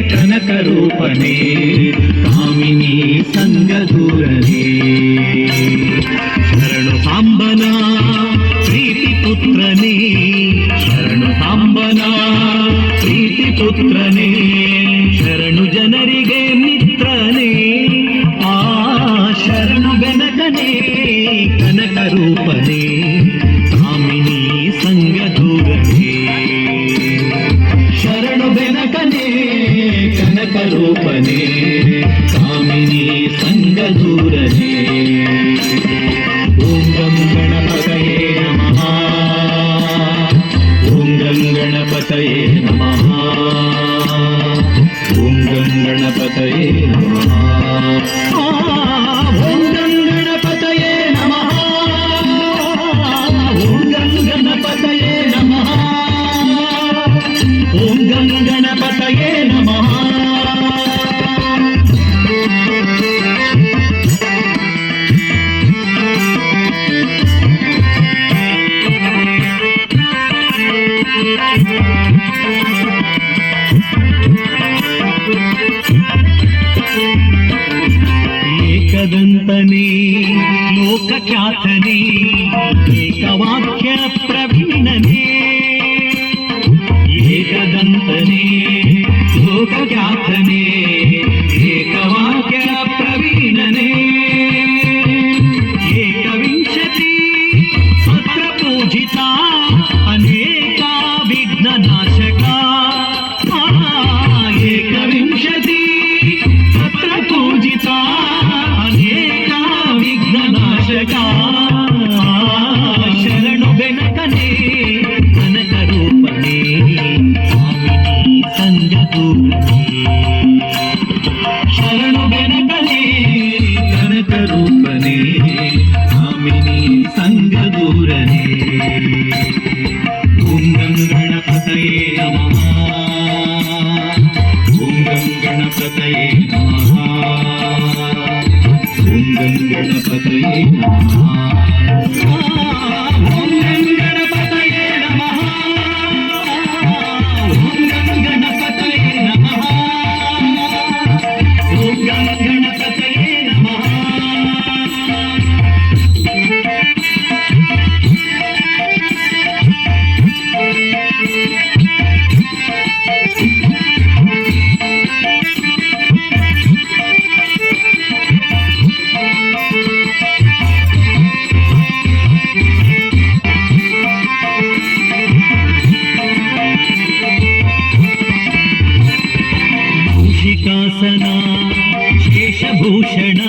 ಕನಕರೂಪನೇ ಕಾಮಿನಿ ಸಂಗದೂರನೇ ಶರಣು ಸಾಂಬನ ಪ್ರೀತಿ ಪುತ್ರನೇ ಶರಣು ಸಾಂಬನ ಪ್ರೀತಿ ಪುತ್ರನೇ ಶರಣು ಜನರಿಗೆ ಮಿತ್ರನೇ ಆ ಶರಣು ಬೆನಕನೇ ಕನಕರೂಪನೇ ಕಾಮಿನಿ ಸಂಗದೂರನೇ ಶರಣು ಬೆನಕನೇ ಕನಕರೂಪನೇ ಕಾಮಿನಿ ಸಂಗದೂರನೇ ಓಂ ಗಂ ಗಣಪತಯೇ ನಮಃ ಓಂ ಗಂ ಗಣಪತಯೇ ನಮಃ ಓಂ ಗಂ ಗಣಪತಯೇ ನಮಃ ಓಂ ಗಂ ಗಣಪತಯೇ ನಮಃ ಓಂ ಗಂ ಗಣಪತಯೇ ನಮಃ ಓಂ ಗಂ ಗಣಪತಯೇ ನಮಃ ಏಕದಂತನೇ ಲೋಕಖ್ಯಾತನೇ ಏಕವಾಕ್ಯ ಪ್ರವೀಣನೇ ಏಕದಂತನೇ ಲೋಕಖ್ಯಾತನೇ ಏಕವಾಕ್ಯ ಪ್ರವೀಣನೇ ಏಕವಿಂಶತಿ ಪತ್ರ ಪೂಜಿತ ಅನೇಕ ವಿಘ್ನ ನಾಶಕ ಏಕವಿಂಶತಿ ಪತ್ರ ಪೂಜಿತ ಅನೇಕ ವಿಘ್ನ ನಾಶಕ ಶರಣು ಬೆನಕನೇ ಕನಕರೂಪನೇ ಕಾಮಿನಿ ಸಂಗದೂರನೇ ಶರಣು ಬೆನಕನೇ ಕನಕರೂಪನೇ ಕಾಮಿನಿ ಸಂಗದೂರನೇ ಓಂ ಗಂ ಗಣಪತಯೇ ನಮಃ ಓಂ ಗಂ ಗಣಪತಯೇ ನಮಃ ಓಂ ಗಂ ಗಣಪತಯೇ ನಮಃ ಓಂ ಗಂ ಗಣಪತಯೇ ನಮಃ ಓಂ ಗಂ ಗಣಪತಯೇ ನಮಃ ಓಂ ಗಂ ಗಣಪತಯೇ ನಮಃ ಕೌಶಿಕಾಸನ ಶೇಷಭೂಷಣ